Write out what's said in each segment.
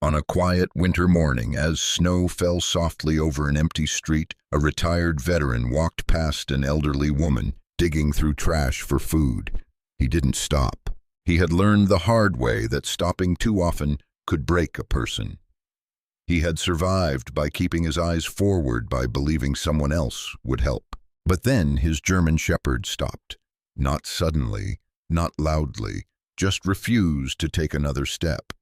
On a quiet winter morning, as snow fell softly over an empty street, a retired veteran walked past an elderly woman digging through trash for food. He didn't stop. He had learned the hard way that stopping too often could break a person. He had survived by keeping his eyes forward, by believing someone else would help. But then his German shepherd stopped. Not suddenly, not loudly, just refused to take another step.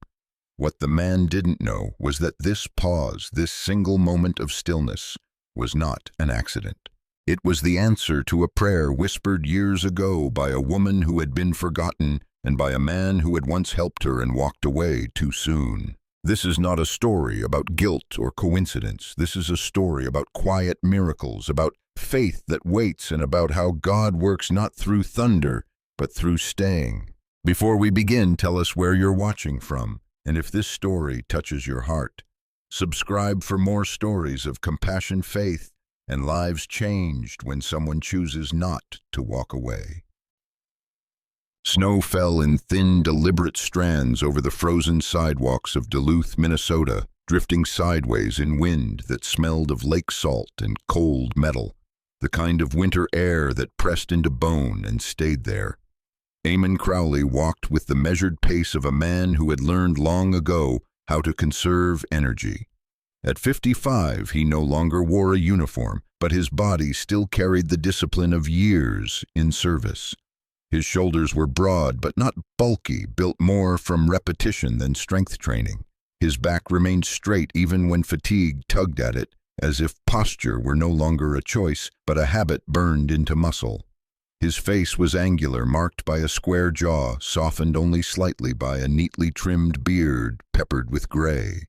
What the man didn't know was that this pause, this single moment of stillness, was not an accident. It was the answer to a prayer whispered years ago by a woman who had been forgotten and by a man who had once helped her and walked away too soon. This is not a story about guilt or coincidence. This is a story about quiet miracles, about faith that waits, and about how God works not through thunder, but through staying. Before we begin, tell us where you're watching from, and if this story touches your heart. Subscribe for more stories of compassion, faith, and lives changed when someone chooses not to walk away. Snow fell in thin, deliberate strands over the frozen sidewalks of Duluth, Minnesota, drifting sideways in wind that smelled of lake salt and cold metal, the kind of winter air that pressed into bone and stayed there. Eamon Crowley walked with the measured pace of a man who had learned long ago how to conserve energy. At 55, he no longer wore a uniform, but his body still carried the discipline of years in service. His shoulders were broad but not bulky, built more from repetition than strength training. His back remained straight even when fatigue tugged at it, as if posture were no longer a choice, but a habit burned into muscle. His face was angular, marked by a square jaw, softened only slightly by a neatly trimmed beard peppered with gray.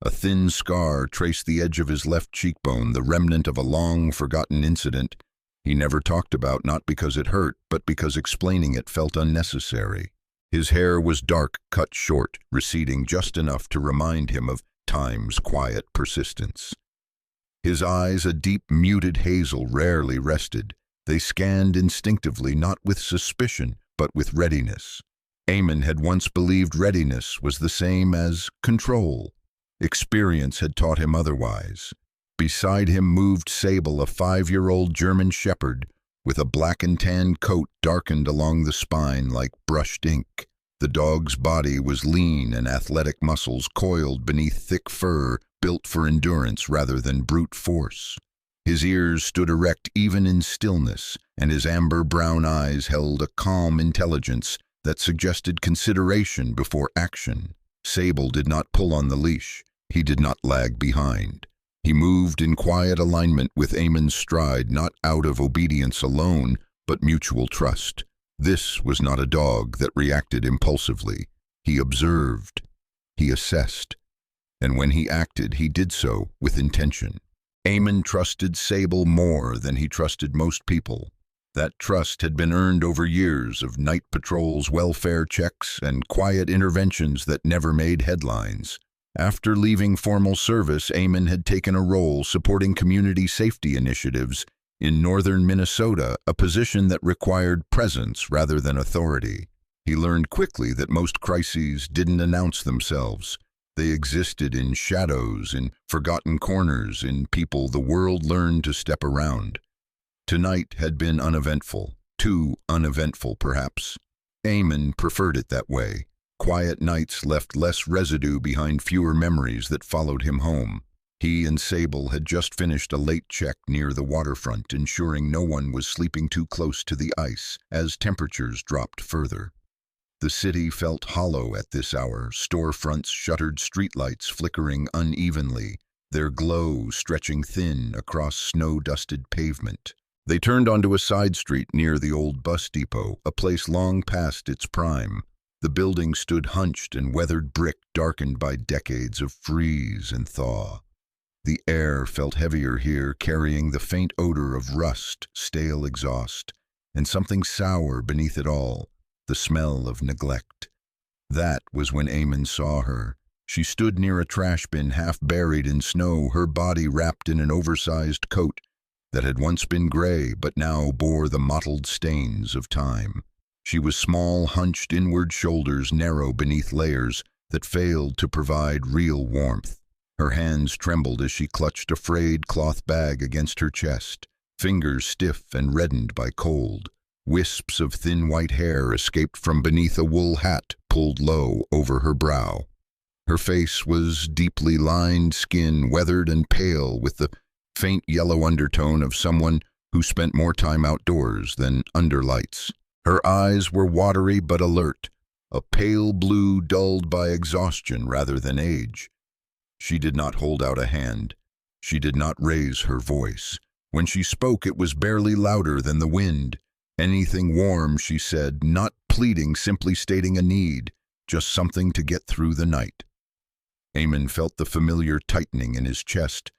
A thin scar traced the edge of his left cheekbone, the remnant of a long-forgotten incident he never talked about, not because it hurt, but because explaining it felt unnecessary. His hair was dark, cut short, receding just enough to remind him of time's quiet persistence. His eyes, a deep, muted hazel, rarely rested. They scanned instinctively, not with suspicion, but with readiness. Eamon had once believed readiness was the same as control. Experience had taught him otherwise. Beside him moved Sable, a 5-year-old German shepherd, with a black and tan coat darkened along the spine like brushed ink. The dog's body was lean and athletic, muscles coiled beneath thick fur, built for endurance rather than brute force. His ears stood erect even in stillness, and his amber-brown eyes held a calm intelligence that suggested consideration before action. Sable did not pull on the leash. He did not lag behind. He moved in quiet alignment with Eamon's stride, not out of obedience alone, but mutual trust. This was not a dog that reacted impulsively. He observed. He assessed. And when he acted, he did so with intention. Eamon trusted Sable more than he trusted most people. That trust had been earned over years of night patrols, welfare checks, and quiet interventions that never made headlines. After leaving formal service, Eamon had taken a role supporting community safety initiatives in northern Minnesota, a position that required presence rather than authority. He learned quickly that most crises didn't announce themselves. They existed in shadows, in forgotten corners, in people the world learned to step around. Tonight had been uneventful, too uneventful perhaps. Eamon preferred it that way. Quiet nights left less residue behind, fewer memories that followed him home. He and Sable had just finished a late check near the waterfront, ensuring no one was sleeping too close to the ice as temperatures dropped further. The city felt hollow at this hour, storefronts, shuttered streetlights flickering unevenly, their glow stretching thin across snow-dusted pavement. They turned onto a side street near the old bus depot, a place long past its prime. The building stood hunched and weathered brick, darkened by decades of freeze and thaw. The air felt heavier here, carrying the faint odor of rust, stale exhaust, and something sour beneath it all, the smell of neglect. That was when Eamon saw her. She stood near a trash bin, half buried in snow, her body wrapped in an oversized coat that had once been gray but now bore the mottled stains of time. She was small, hunched inward, shoulders narrow beneath layers, that failed to provide real warmth. Her hands trembled as she clutched a frayed cloth bag against her chest, fingers stiff and reddened by cold. Wisps of thin white hair escaped from beneath a wool hat pulled low over her brow. Her face was deeply lined, skin weathered and pale with the faint yellow undertone of someone who spent more time outdoors than under lights. Her eyes were watery but alert, a pale blue dulled by exhaustion rather than age. She did not hold out a hand. She did not raise her voice. When she spoke, it was barely louder than the wind. Anything warm, she said, not pleading, simply stating a need, just something to get through the night. Eamon felt the familiar tightening in his chest,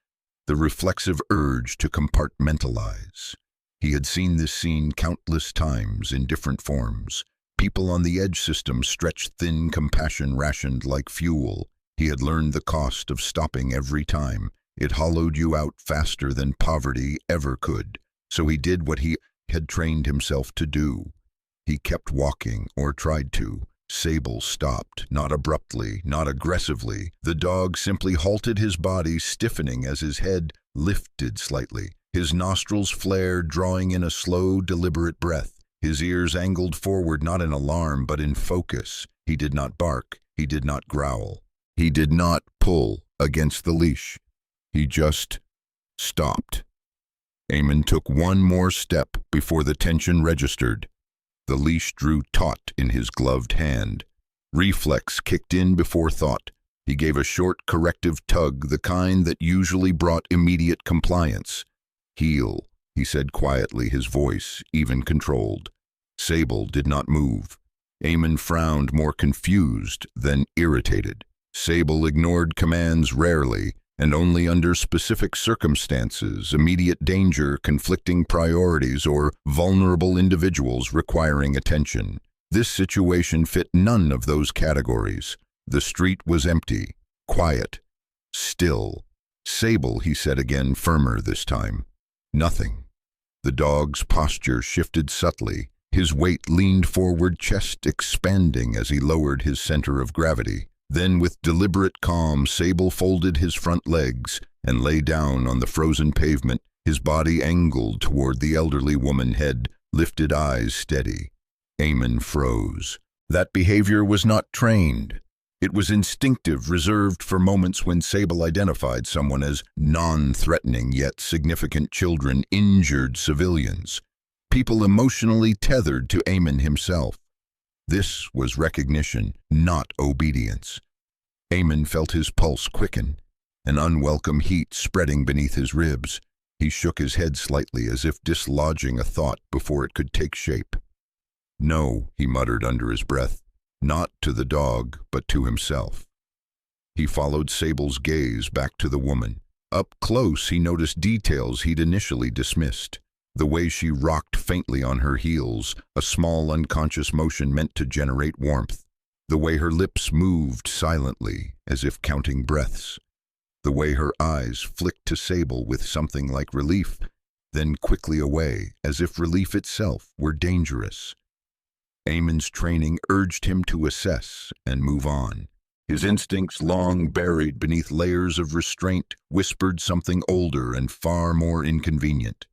the reflexive urge to compartmentalize. He had seen this scene countless times in different forms. People on the edge system stretched thin, compassion rationed like fuel. He had learned the cost of stopping every time. It hollowed you out faster than poverty ever could. So he did what he had trained himself to do. He kept walking, or tried to. Sable stopped, not abruptly, not aggressively. The dog simply halted, his body stiffening as his head lifted slightly. His nostrils flared, drawing in a slow, deliberate breath. His ears angled forward, not in alarm, but in focus. He did not bark. He did not growl. He did not pull against the leash. He just stopped. Eamon took one more step before the tension registered. The leash drew taut in his gloved hand. Reflex kicked in before thought. He gave a short, corrective tug, the kind that usually brought immediate compliance. "Heel," he said quietly, his voice even controlled. Sable did not move. Eamon frowned, more confused than irritated. Sable ignored commands rarely, and only under specific circumstances, immediate danger, conflicting priorities, or vulnerable individuals requiring attention. This situation fit none of those categories. The street was empty, quiet, still. "Sable," he said again, firmer this time. "Nothing." The dog's posture shifted subtly. His weight leaned forward, chest expanding as he lowered his center of gravity. Then, with deliberate calm, Sable folded his front legs and lay down on the frozen pavement, his body angled toward the elderly woman, head lifted, eyes steady. Eamon froze. That behavior was not trained. It was instinctive, reserved for moments when Sable identified someone as non-threatening, yet significant: children, injured civilians, people emotionally tethered to Eamon himself. This was recognition, not obedience. Eamon felt his pulse quicken, an unwelcome heat spreading beneath his ribs. He shook his head slightly, as if dislodging a thought before it could take shape. "No," he muttered under his breath, not to the dog, but to himself. He followed Sable's gaze back to the woman. Up close, he noticed details he'd initially dismissed. The way she rocked faintly on her heels, a small unconscious motion meant to generate warmth. The way her lips moved silently, as if counting breaths. The way her eyes flicked to Sable with something like relief, then quickly away, as if relief itself were dangerous. Eamon's training urged him to assess and move on. His instincts, long buried beneath layers of restraint, whispered something older and far more inconvenient.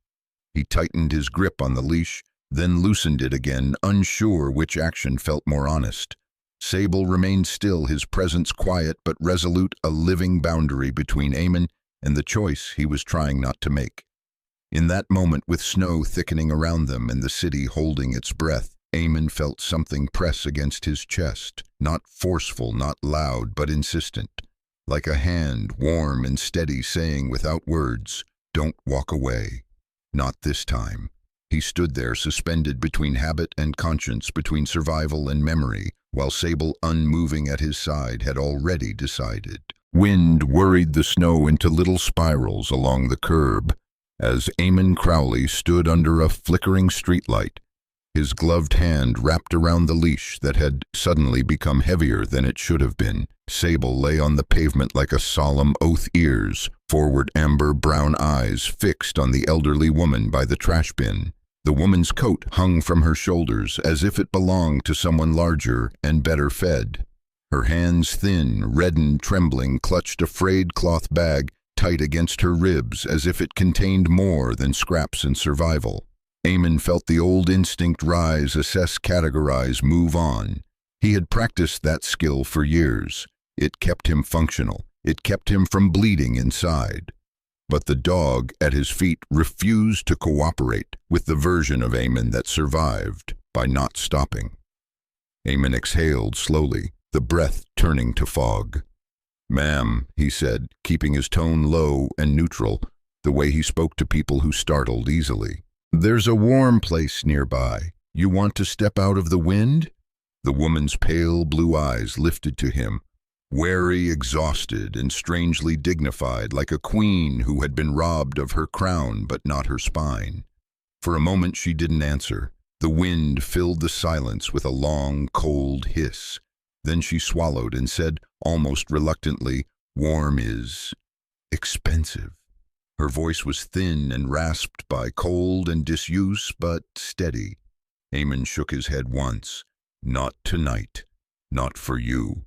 He tightened his grip on the leash, then loosened it again, unsure which action felt more honest. Sable remained still, his presence quiet but resolute, a living boundary between Eamon and the choice he was trying not to make. In that moment, with snow thickening around them and the city holding its breath, Eamon felt something press against his chest, not forceful, not loud, but insistent, like a hand, warm and steady, saying without words, "Don't walk away." Not this time. He stood there, suspended between habit and conscience, between survival and memory, while Sable, unmoving at his side, had already decided. Wind worried the snow into little spirals along the curb as Eamon Crowley stood under a flickering streetlight, his gloved hand wrapped around the leash that had suddenly become heavier than it should have been. Sable lay on the pavement like a solemn oath, ears, forward amber brown eyes fixed on the elderly woman by the trash bin. The woman's coat hung from her shoulders as if it belonged to someone larger and better fed. Her hands, thin, reddened, trembling, clutched a frayed cloth bag tight against her ribs as if it contained more than scraps and survival. Eamon felt the old instinct rise, assess, categorize, move on. He had practiced that skill for years. It kept him functional. It kept him from bleeding inside. But the dog at his feet refused to cooperate with the version of Eamon that survived by not stopping. Eamon exhaled slowly, the breath turning to fog. "Ma'am," he said, keeping his tone low and neutral, the way he spoke to people who startled easily. "There's a warm place nearby. You want to step out of the wind?" The woman's pale blue eyes lifted to him, wary, exhausted, and strangely dignified, like a queen who had been robbed of her crown but not her spine. For a moment she didn't answer. The wind filled the silence with a long, cold hiss. Then she swallowed and said, almost reluctantly, "Warm is expensive." Her voice was thin and rasped by cold and disuse, but steady. Eamon shook his head once. "Not tonight. Not for you."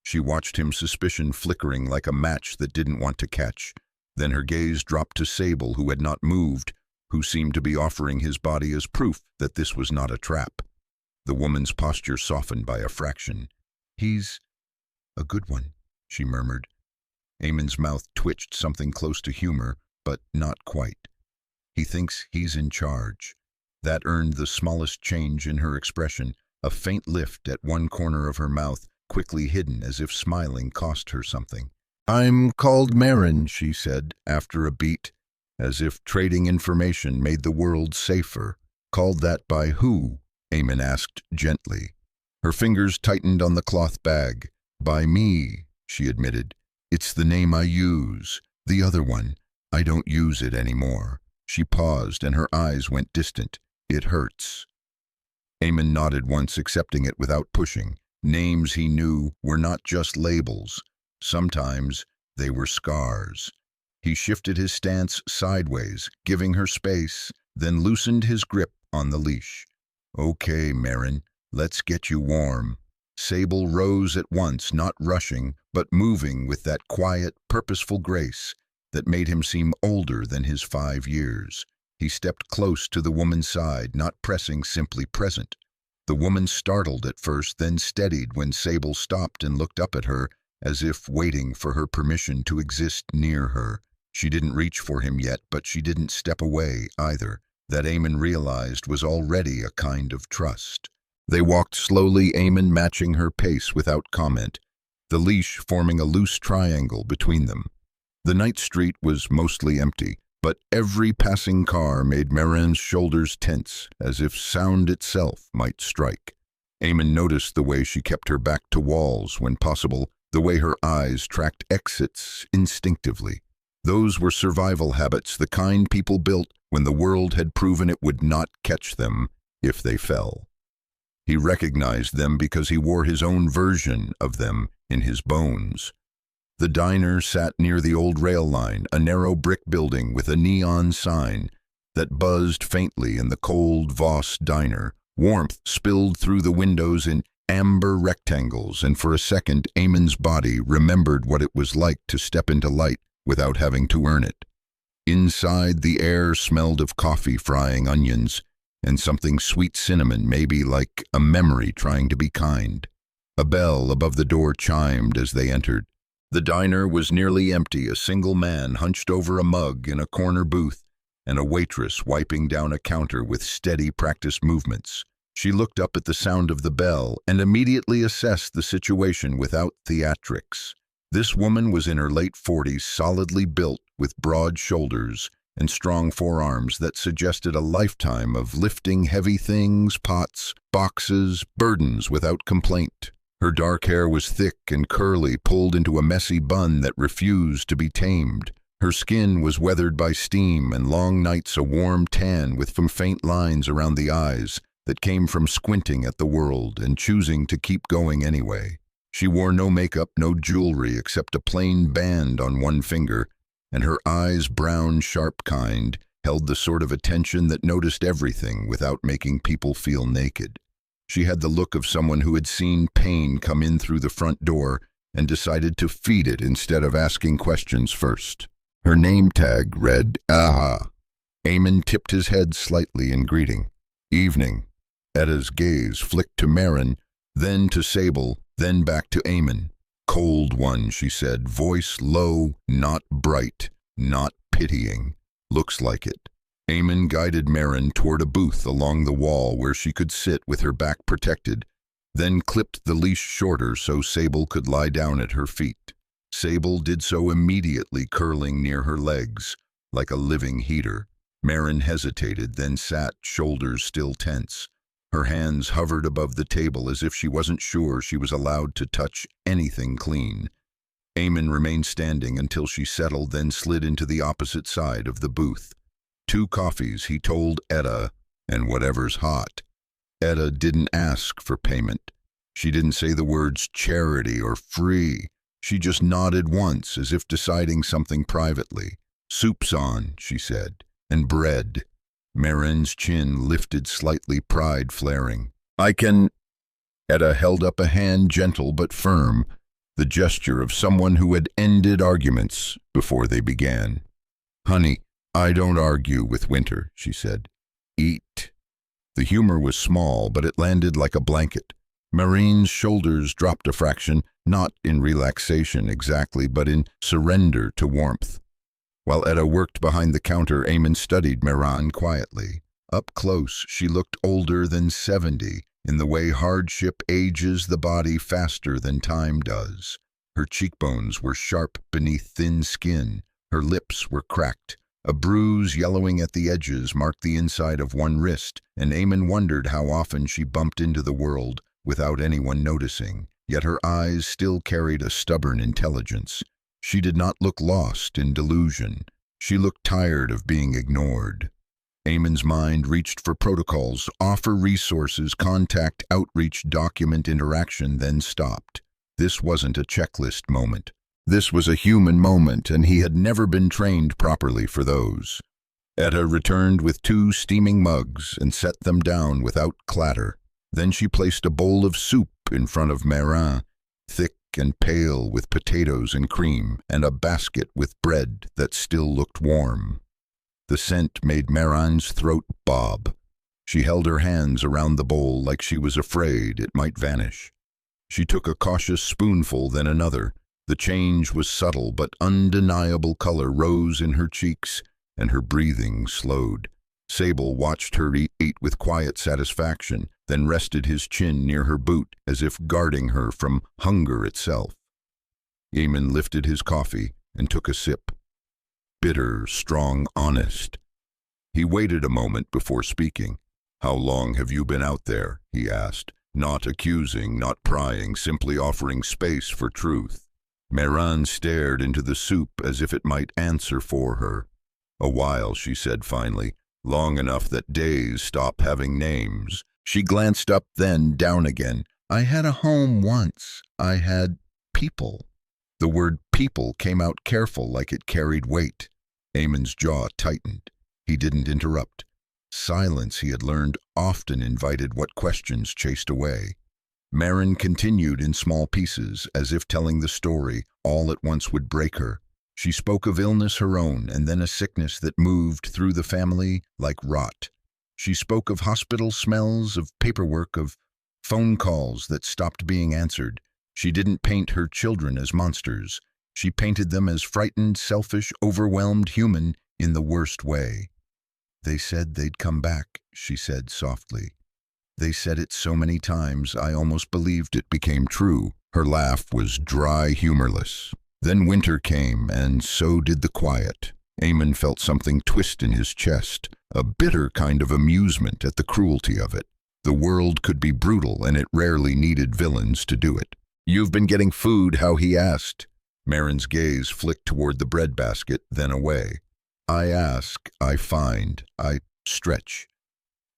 She watched him, suspicion flickering like a match that didn't want to catch. Then her gaze dropped to Sable, who had not moved, who seemed to be offering his body as proof that this was not a trap. The woman's posture softened by a fraction. "He's a good one," she murmured. Eamon's mouth twitched, something close to humor, but not quite. "He thinks he's in charge." That earned the smallest change in her expression, a faint lift at one corner of her mouth, quickly hidden as if smiling cost her something. "I'm called Marin," she said, after a beat, as if trading information made the world safer. "Called that by who?" Eamon asked gently. Her fingers tightened on the cloth bag. "By me," she admitted. "It's the name I use. The other one, I don't use it anymore." She paused and her eyes went distant. "It hurts." Eamon nodded once, accepting it without pushing. Names, he knew, were not just labels. Sometimes they were scars. He shifted his stance sideways, giving her space, then loosened his grip on the leash. "Okay, Marin, let's get you warm." Sable rose at once, not rushing, but moving with that quiet, purposeful grace that made him seem older than his 5 years. He stepped close to the woman's side, not pressing, simply present. The woman startled at first, then steadied when Sable stopped and looked up at her, as if waiting for her permission to exist near her. She didn't reach for him yet, but she didn't step away either. That Eamon realized was already a kind of trust. They walked slowly, Eamon matching her pace without comment, the leash forming a loose triangle between them. The night street was mostly empty, but every passing car made Marin's shoulders tense, as if sound itself might strike. Eamon noticed the way she kept her back to walls when possible, the way her eyes tracked exits instinctively. Those were survival habits, the kind people built when the world had proven it would not catch them if they fell. He recognized them because he wore his own version of them in his bones. The diner sat near the old rail line, a narrow brick building with a neon sign that buzzed faintly in the cold Voss diner. Warmth spilled through the windows in amber rectangles, and for a second Eamon's body remembered what it was like to step into light without having to earn it. Inside, the air smelled of coffee, frying onions, and something sweet cinnamon, maybe like a memory trying to be kind. A bell above the door chimed as they entered. The diner was nearly empty, a single man hunched over a mug in a corner booth, and a waitress wiping down a counter with steady, practiced movements. She looked up at the sound of the bell and immediately assessed the situation without theatrics. This woman was in her late 40s, solidly built, with broad shoulders and strong forearms that suggested a lifetime of lifting heavy things, pots, boxes, burdens without complaint. Her dark hair was thick and curly, pulled into a messy bun that refused to be tamed. Her skin was weathered by steam and long nights, a warm tan with some faint lines around the eyes that came from squinting at the world and choosing to keep going anyway. She wore no makeup, no jewelry except a plain band on one finger, and her eyes, brown, sharp kind, held the sort of attention that noticed everything without making people feel naked. She had the look of someone who had seen pain come in through the front door and decided to feed it instead of asking questions first. Her name tag read, "Aha." Eamon tipped his head slightly in greeting. "Evening." Etta's gaze flicked to Merrin, then to Sable, then back to Eamon. "Cold one," she said, voice low, not bright, not pitying. "Looks like it." Eamon guided Merrin toward a booth along the wall where she could sit with her back protected, then clipped the leash shorter so Sable could lie down at her feet. Sable did so immediately, curling near her legs, like a living heater. Merrin hesitated, then sat, shoulders still tense. Her hands hovered above the table as if she wasn't sure she was allowed to touch anything clean. Eamon remained standing until she settled, then slid into the opposite side of the booth. 2 coffees, he told Etta, and whatever's hot. Etta didn't ask for payment. She didn't say the words charity or free. She just nodded once, as if deciding something privately. "Soup's on," she said, "and bread." Merrin's chin lifted slightly, pride flaring. "I can—" Etta held up a hand, gentle but firm, the gesture of someone who had ended arguments before they began. "Honey, I don't argue with Winter," she said. "Eat." The humor was small, but it landed like a blanket. Marine's shoulders dropped a fraction, not in relaxation exactly, but in surrender to warmth. While Etta worked behind the counter, Eamon studied Merran quietly. Up close, she looked older than 70, in the way hardship ages the body faster than time does. Her cheekbones were sharp beneath thin skin. Her lips were cracked. A bruise yellowing at the edges marked the inside of one wrist, and Eamon wondered how often she bumped into the world without anyone noticing. Yet her eyes still carried a stubborn intelligence. She did not look lost in delusion. She looked tired of being ignored. Eamon's mind reached for protocols, offer resources, contact, outreach, document interaction, then stopped. This wasn't a checklist moment. This was a human moment, and he had never been trained properly for those. Etta returned with 2 steaming mugs and set them down without clatter. Then she placed a bowl of soup in front of Merrin, thick and pale with potatoes and cream, and a basket with bread that still looked warm. The scent made Merrin's throat bob. She held her hands around the bowl like she was afraid it might vanish. She took a cautious spoonful, then another. The change was subtle, but undeniable color rose in her cheeks, and her breathing slowed. Sable watched her eat with quiet satisfaction, then rested his chin near her boot as if guarding her from hunger itself. Eamon lifted his coffee and took a sip. Bitter, strong, honest. He waited a moment before speaking. "How long have you been out there?" he asked, not accusing, not prying, simply offering space for truth. Merran stared into the soup as if it might answer for her. "A while," she said finally, "long enough that days stop having names." She glanced up, then down again. "I had a home once. I had people." The word people came out careful, like it carried weight. Eamon's jaw tightened. He didn't interrupt. Silence, he had learned, often invited what questions chased away. Merrin continued in small pieces, as if telling the story all at once would break her. She spoke of illness her own, and then a sickness that moved through the family like rot. She spoke of hospital smells, of paperwork, of phone calls that stopped being answered. She didn't paint her children as monsters. She painted them as frightened, selfish, overwhelmed, human in the worst way. "They said they'd come back," she said softly. "They said it so many times I almost believed it became true." Her laugh was dry, humorless. Then winter came, and so did the quiet. Eamon felt something twist in his chest, a bitter kind of amusement at the cruelty of it. The world could be brutal, and it rarely needed villains to do it. "You've been getting food?" how he asked. Merrin's gaze flicked toward the bread basket, then away. "I ask, I find, I stretch."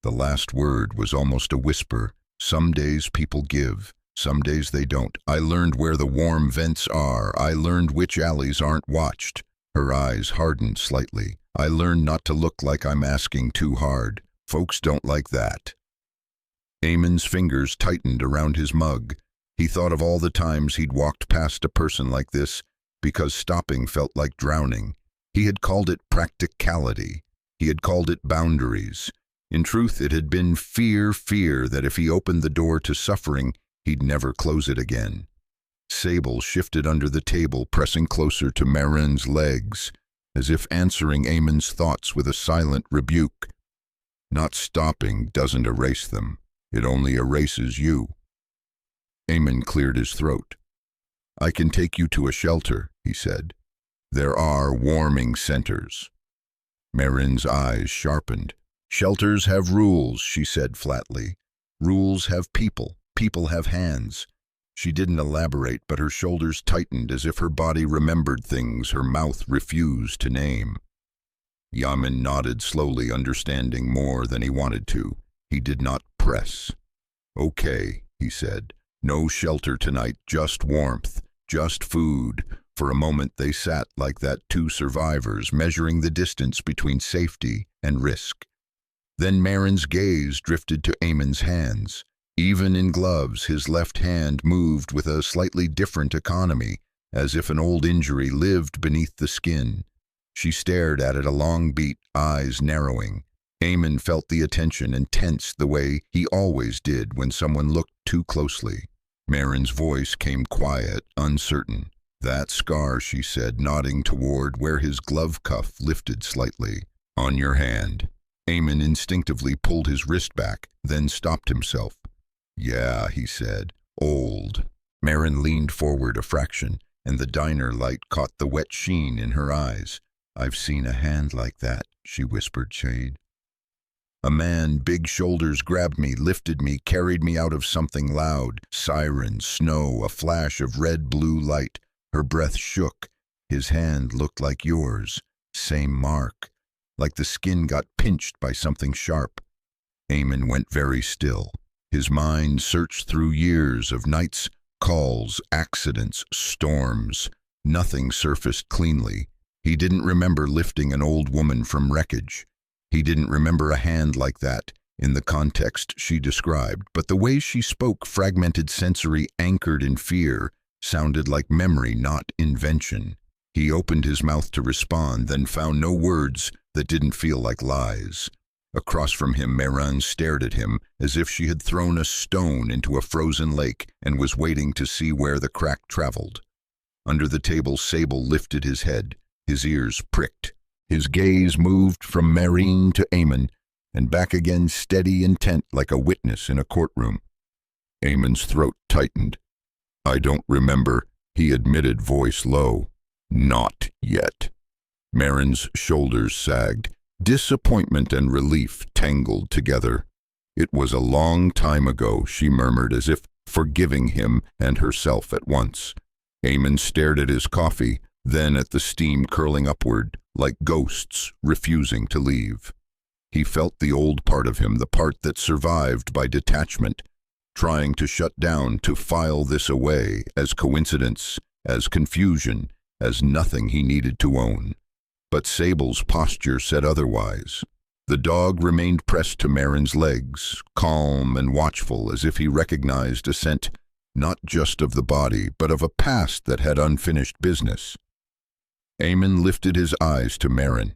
The last word was almost a whisper. Some days people give, some days they don't. "I learned where the warm vents are. I learned which alleys aren't watched." Her eyes hardened slightly. "I learned not to look like I'm asking too hard. Folks don't like that." Eamon's fingers tightened around his mug. He thought of all the times he'd walked past a person like this because stopping felt like drowning. He had called it practicality. He had called it boundaries. In truth, it had been fear that if he opened the door to suffering, he'd never close it again. Sable shifted under the table, pressing closer to Marin's legs, as if answering Eamon's thoughts with a silent rebuke. Not stopping doesn't erase them. It only erases you. Eamon cleared his throat. I can take you to a shelter, he said. There are warming centers. Marin's eyes sharpened. Shelters have rules, she said flatly. Rules have people. People have hands. She didn't elaborate, but her shoulders tightened as if her body remembered things her mouth refused to name. Yamin nodded slowly, understanding more than he wanted to. He did not press. Okay, he said. No shelter tonight, just warmth, just food. For a moment they sat like that, two survivors, measuring the distance between safety and risk. Then Marin's gaze drifted to Eamon's hands. Even in gloves, his left hand moved with a slightly different economy, as if an old injury lived beneath the skin. She stared at it a long beat, eyes narrowing. Eamon felt the attention and tensed the way he always did when someone looked too closely. Marin's voice came quiet, uncertain. That scar, she said, nodding toward where his glove cuff lifted slightly. On your hand. Eamon instinctively pulled his wrist back, then stopped himself. Yeah, he said. Old. Marin leaned forward a fraction, and the diner light caught the wet sheen in her eyes. I've seen a hand like that, she whispered, shade. A man, big shoulders, grabbed me, lifted me, carried me out of something loud. Sirens, snow, a flash of red-blue light. Her breath shook. His hand looked like yours. Same mark. Like the skin got pinched by something sharp. Eamon went very still. His mind searched through years of nights, calls, accidents, storms. Nothing surfaced cleanly. He didn't remember lifting an old woman from wreckage. He didn't remember a hand like that, in the context she described, but the way she spoke, fragmented sensory anchored in fear, sounded like memory, not invention. He opened his mouth to respond, then found no words that didn't feel like lies. Across from him, Marin stared at him as if she had thrown a stone into a frozen lake and was waiting to see where the crack traveled. Under the table, Sable lifted his head, his ears pricked. His gaze moved from Marin to Eamon, and back again, steady, intent, like a witness in a courtroom. Eamon's throat tightened. I don't remember, he admitted, voice low. Not yet. Marin's shoulders sagged. Disappointment and relief tangled together. It was a long time ago, she murmured, as if forgiving him and herself at once. Eamon stared at his coffee, then at the steam curling upward, like ghosts refusing to leave. He felt the old part of him, the part that survived by detachment, trying to shut down, to file this away as coincidence, as confusion, as nothing he needed to own. But Sable's posture said otherwise. The dog remained pressed to Marin's legs, calm and watchful, as if he recognized a scent not just of the body, but of a past that had unfinished business. Eamon lifted his eyes to Marin.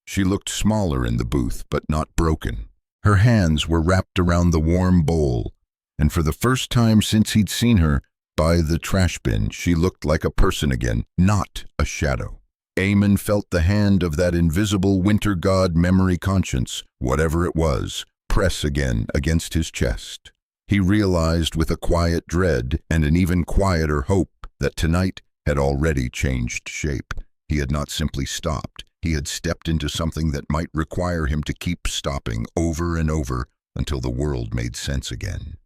She looked smaller in the booth, but not broken. Her hands were wrapped around the warm bowl, and for the first time since he'd seen her by the trash bin, she looked like a person again, not a shadow. Eamon felt the hand of that invisible winter god memory conscience, whatever it was, press again against his chest. He realized with a quiet dread and an even quieter hope that tonight had already changed shape. He had not simply stopped. He had stepped into something that might require him to keep stopping over and over until the world made sense again.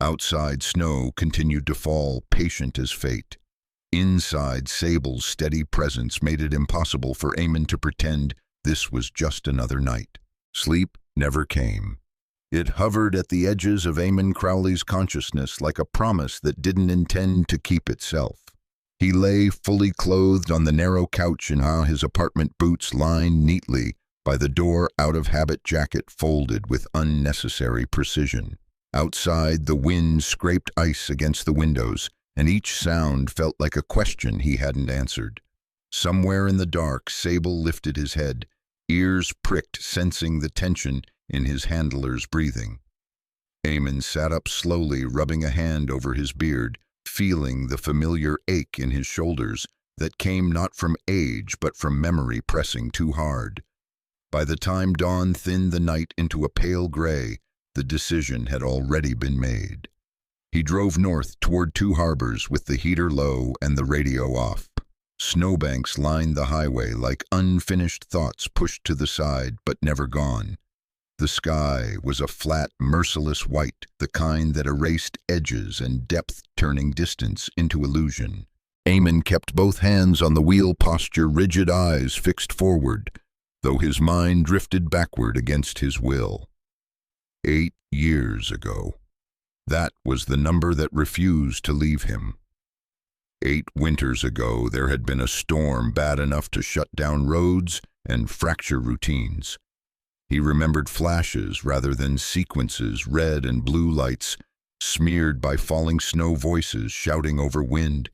Outside, snow continued to fall, patient as fate. Inside, Sable's steady presence made it impossible for Eamon to pretend this was just another night. Sleep never came. It hovered at the edges of Eamon Crowley's consciousness like a promise that didn't intend to keep itself. He lay fully clothed on the narrow couch in his apartment, boots lined neatly by the door, out-of-habit jacket folded with unnecessary precision. Outside, the wind scraped ice against the windows, and each sound felt like a question he hadn't answered. Somewhere in the dark, Sable lifted his head, ears pricked, sensing the tension in his handler's breathing. Eamon sat up slowly, rubbing a hand over his beard, feeling the familiar ache in his shoulders that came not from age but from memory pressing too hard. By the time dawn thinned the night into a pale gray, the decision had already been made. He drove north toward Two Harbors with the heater low and the radio off. Snowbanks lined the highway like unfinished thoughts pushed to the side but never gone. The sky was a flat, merciless white, the kind that erased edges and depth, turning distance into illusion. Eamon kept both hands on the wheel posture, rigid eyes fixed forward, though his mind drifted backward against his will. 8 years ago. That was the number that refused to leave him. 8 winters ago, there had been a storm bad enough to shut down roads and fracture routines. He remembered flashes rather than sequences, red and blue lights, smeared by falling snow, voices shouting over wind,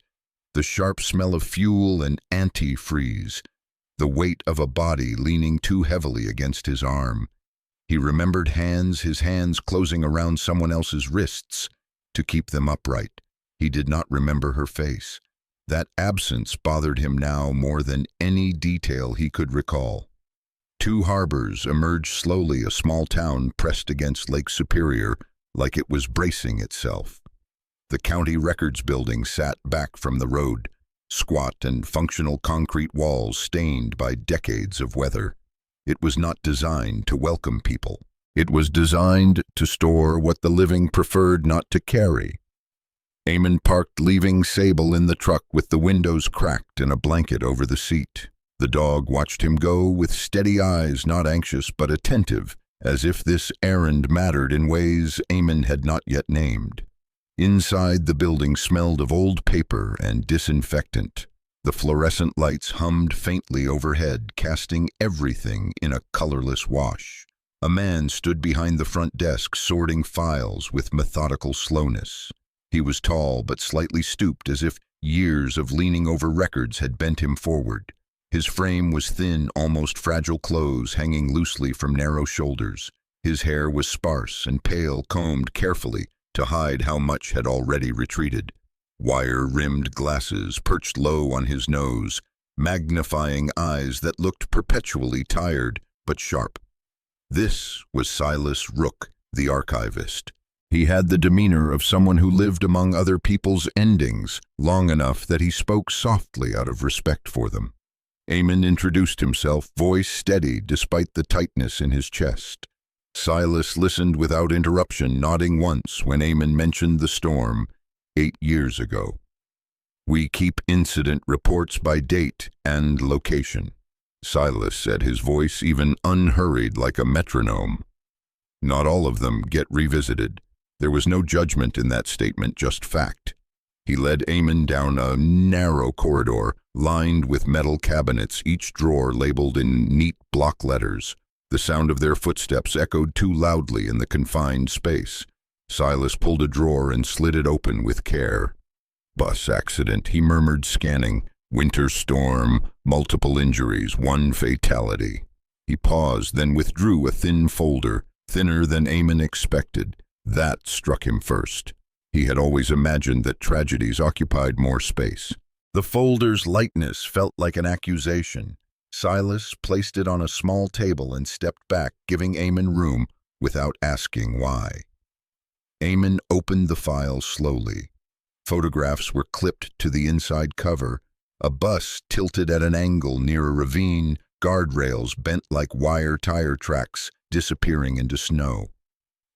the sharp smell of fuel and antifreeze, the weight of a body leaning too heavily against his arm. He remembered his hands closing around someone else's wrists to keep them upright. He did not remember her face. That absence bothered him now more than any detail he could recall. Two Harbors emerged slowly, a small town pressed against Lake Superior like it was bracing itself. The county records building sat back from the road, squat and functional concrete walls stained by decades of weather. It was not designed to welcome people. It was designed to store what the living preferred not to carry. Eamon parked, leaving Sable in the truck with the windows cracked and a blanket over the seat. The dog watched him go with steady eyes, not anxious but attentive, as if this errand mattered in ways Eamon had not yet named. Inside, the building smelled of old paper and disinfectant. The fluorescent lights hummed faintly overhead, casting everything in a colorless wash. A man stood behind the front desk, sorting files with methodical slowness. He was tall but slightly stooped, as if years of leaning over records had bent him forward. His frame was thin, almost fragile clothes hanging loosely from narrow shoulders. His hair was sparse and pale, combed carefully to hide how much had already retreated. Wire-rimmed glasses perched low on his nose, magnifying eyes that looked perpetually tired but sharp. This was Silas Rook, the archivist. He had the demeanor of someone who lived among other people's endings long enough that he spoke softly out of respect for them. Eamon introduced himself, voice steady despite the tightness in his chest. Silas listened without interruption, nodding once when Eamon mentioned the storm 8 years ago. "We keep incident reports by date and location," Silas said, his voice even unhurried like a metronome. "Not all of them get revisited." There was no judgment in that statement, just fact. He led Eamon down a narrow corridor, lined with metal cabinets, each drawer labeled in neat block letters. The sound of their footsteps echoed too loudly in the confined space. Silas pulled a drawer and slid it open with care. "Bus accident," he murmured, scanning. "Winter storm, multiple injuries, 1 fatality." He paused, then withdrew a thin folder, thinner than Eamon expected. That struck him first. He had always imagined that tragedies occupied more space. The folder's lightness felt like an accusation. Silas placed it on a small table and stepped back, giving Eamon room without asking why. Eamon opened the file slowly. Photographs were clipped to the inside cover. A bus tilted at an angle near a ravine, guardrails bent like wire tire tracks, disappearing into snow.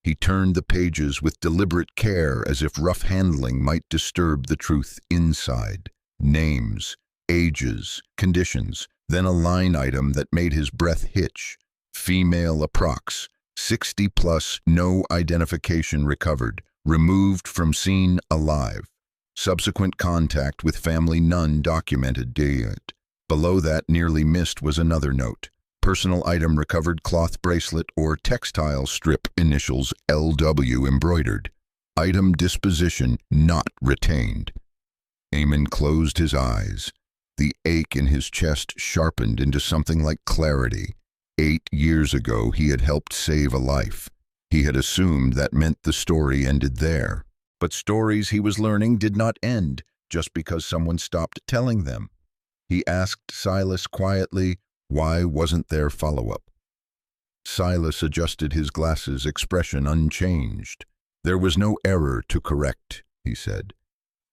He turned the pages with deliberate care, as if rough handling might disturb the truth inside. Names, ages, conditions, then a line item that made his breath hitch. Female approx, 60 plus, no identification recovered, removed from scene alive. Subsequent contact with family none documented. Below that, nearly missed, was another note. Personal item recovered, cloth bracelet or textile strip, initials LW embroidered. Item disposition not retained. Eamon closed his eyes. The ache in his chest sharpened into something like clarity. 8 years ago he had helped save a life. He had assumed that meant the story ended there. But stories, he was learning, did not end just because someone stopped telling them. He asked Silas quietly, why wasn't there follow-up? Silas adjusted his glasses, expression unchanged. There was no error to correct, he said.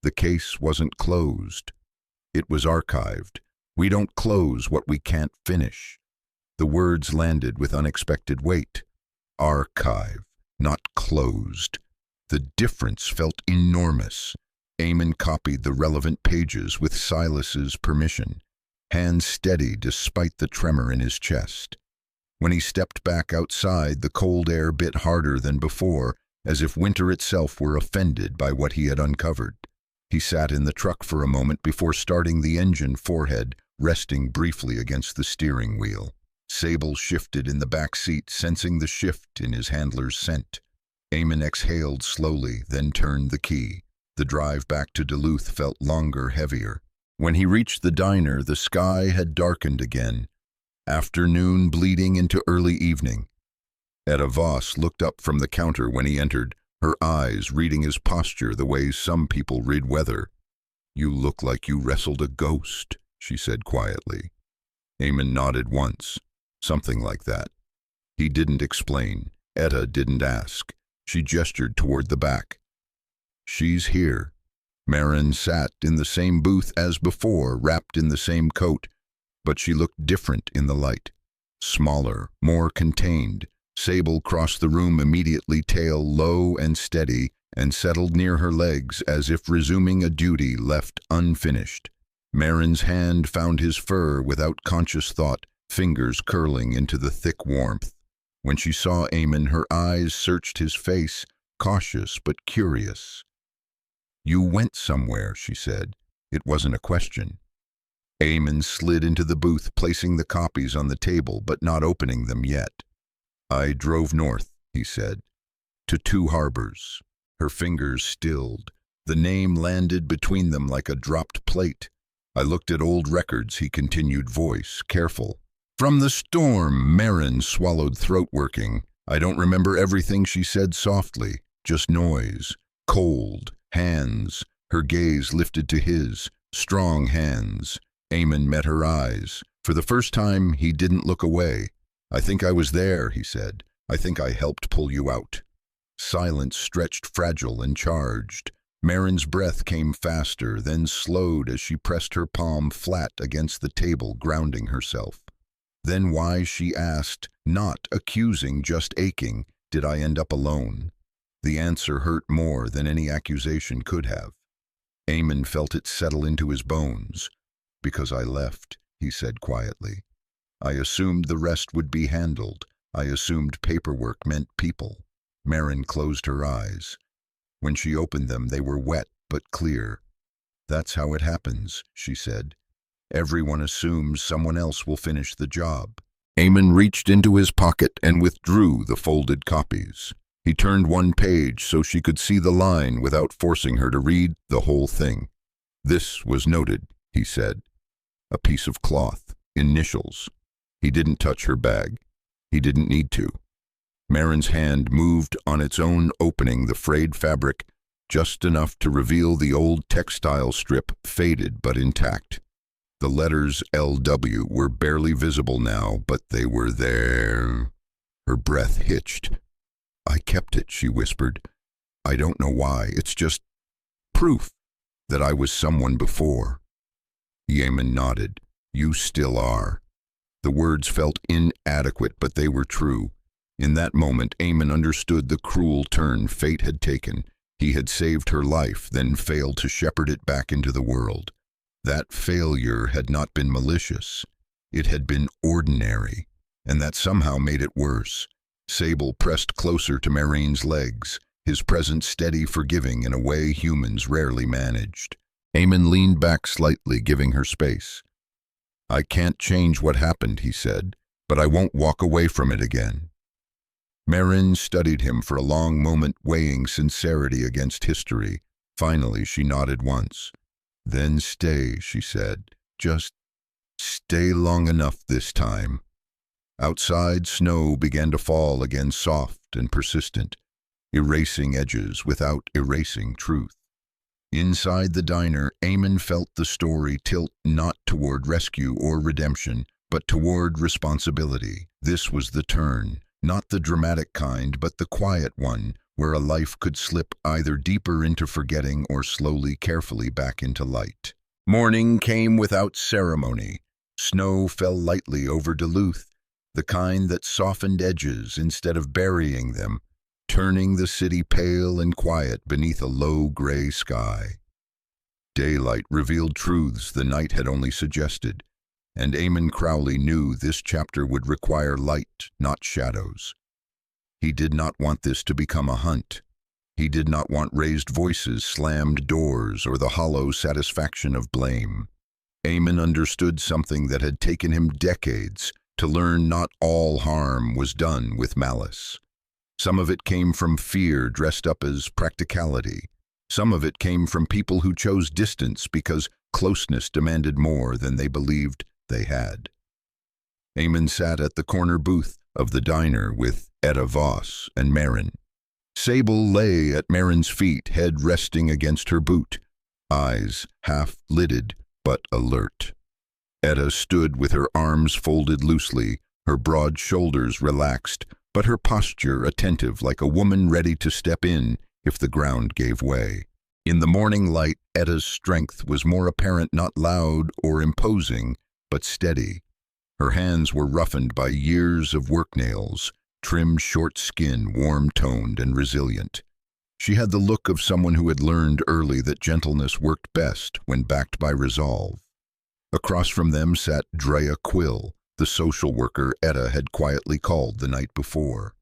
The case wasn't closed. It was archived. We don't close what we can't finish. The words landed with unexpected weight. Archive, not closed. The difference felt enormous. Eamon copied the relevant pages with Silas's permission, hands steady despite the tremor in his chest. When he stepped back outside, the cold air bit harder than before, as if winter itself were offended by what he had uncovered. He sat in the truck for a moment before starting the engine, forehead resting briefly against the steering wheel. Sable shifted in the back seat, sensing the shift in his handler's scent. Eamon exhaled slowly, then turned the key. The drive back to Duluth felt longer, heavier. When he reached the diner, the sky had darkened again. Afternoon bleeding into early evening. Etta Voss looked up from the counter when he entered, her eyes reading his posture the way some people read weather. "You look like you wrestled a ghost," she said quietly. Eamon nodded once. Something like that. He didn't explain. Etta didn't ask. She gestured toward the back. "She's here." Marin sat in the same booth as before, wrapped in the same coat, but she looked different in the light. Smaller, more contained. Sable crossed the room immediately, tail low and steady, and settled near her legs as if resuming a duty left unfinished. Marin's hand found his fur without conscious thought, fingers curling into the thick warmth. When she saw Eamon, her eyes searched his face, cautious but curious. "You went somewhere," she said. It wasn't a question. Eamon slid into the booth, placing the copies on the table but not opening them yet. "I drove north," he said, "to Two Harbors." Her fingers stilled. The name landed between them like a dropped plate. "I looked at old records," he continued, voice careful. "From the storm," Marin swallowed, throat working. "I don't remember everything," she said softly. "Just noise. Cold. Hands." Her gaze lifted to his. Strong hands. Eamon met her eyes. For the first time, he didn't look away. "I think I was there," he said. "I think I helped pull you out." Silence stretched fragile and charged. Marin's breath came faster, then slowed as she pressed her palm flat against the table, grounding herself. Then why, she asked, not accusing, just aching, did I end up alone? The answer hurt more than any accusation could have. Eamon felt it settle into his bones. "Because I left," he said quietly. "I assumed the rest would be handled. I assumed paperwork meant people." Marin closed her eyes. When she opened them, they were wet but clear. "That's how it happens," she said. "Everyone assumes someone else will finish the job." Eamon reached into his pocket and withdrew the folded copies. He turned one page so she could see the line without forcing her to read the whole thing. "This was noted," he said. A piece of cloth, initials. He didn't touch her bag. He didn't need to. Marin's hand moved on its own, opening the frayed fabric just enough to reveal the old textile strip, faded but intact. The letters LW were barely visible now, but they were there. Her breath hitched. "I kept it," she whispered. "I don't know why. It's just proof that I was someone before." Eamon nodded. "You still are." The words felt inadequate, but they were true. In that moment, Eamon understood the cruel turn fate had taken. He had saved her life, then failed to shepherd it back into the world. That failure had not been malicious. It had been ordinary, and that somehow made it worse. Sable pressed closer to Marin's legs, his presence steady, forgiving in a way humans rarely managed. Eamon leaned back slightly, giving her space. "I can't change what happened," he said. but I won't walk away from it again." Marin studied him for a long moment, weighing sincerity against history. Finally, she nodded once. "Then stay," she said. "Just stay long enough this time." Outside, snow began to fall again, soft and persistent, erasing edges without erasing truth. Inside the diner, Eamon felt the story tilt not toward rescue or redemption, but toward responsibility. This was the turn, not the dramatic kind, but the quiet one, where a life could slip either deeper into forgetting or slowly, carefully back into light. Morning came without ceremony. Snow fell lightly over Duluth, the kind that softened edges instead of burying them, turning the city pale and quiet beneath a low gray sky. Daylight revealed truths the night had only suggested, and Eamon Crowley knew this chapter would require light, not shadows. He did not want this to become a hunt. He did not want raised voices, slammed doors, or the hollow satisfaction of blame. Eamon understood something that had taken him decades to learn: not all harm was done with malice. Some of it came from fear dressed up as practicality. Some of it came from people who chose distance because closeness demanded more than they believed they had. Eamon sat at the corner booth of the diner with Etta Voss and Marin. Sable lay at Marin's feet, head resting against her boot, eyes half-lidded but alert. Etta stood with her arms folded loosely, her broad shoulders relaxed, but her posture attentive, like a woman ready to step in if the ground gave way. In the morning light, Etta's strength was more apparent, not loud or imposing, but steady. Her hands were roughened by years of work nails, trimmed short skin, warm-toned and resilient. She had the look of someone who had learned early that gentleness worked best when backed by resolve. Across from them sat Drea Quill, the social worker Etta had quietly called the night before.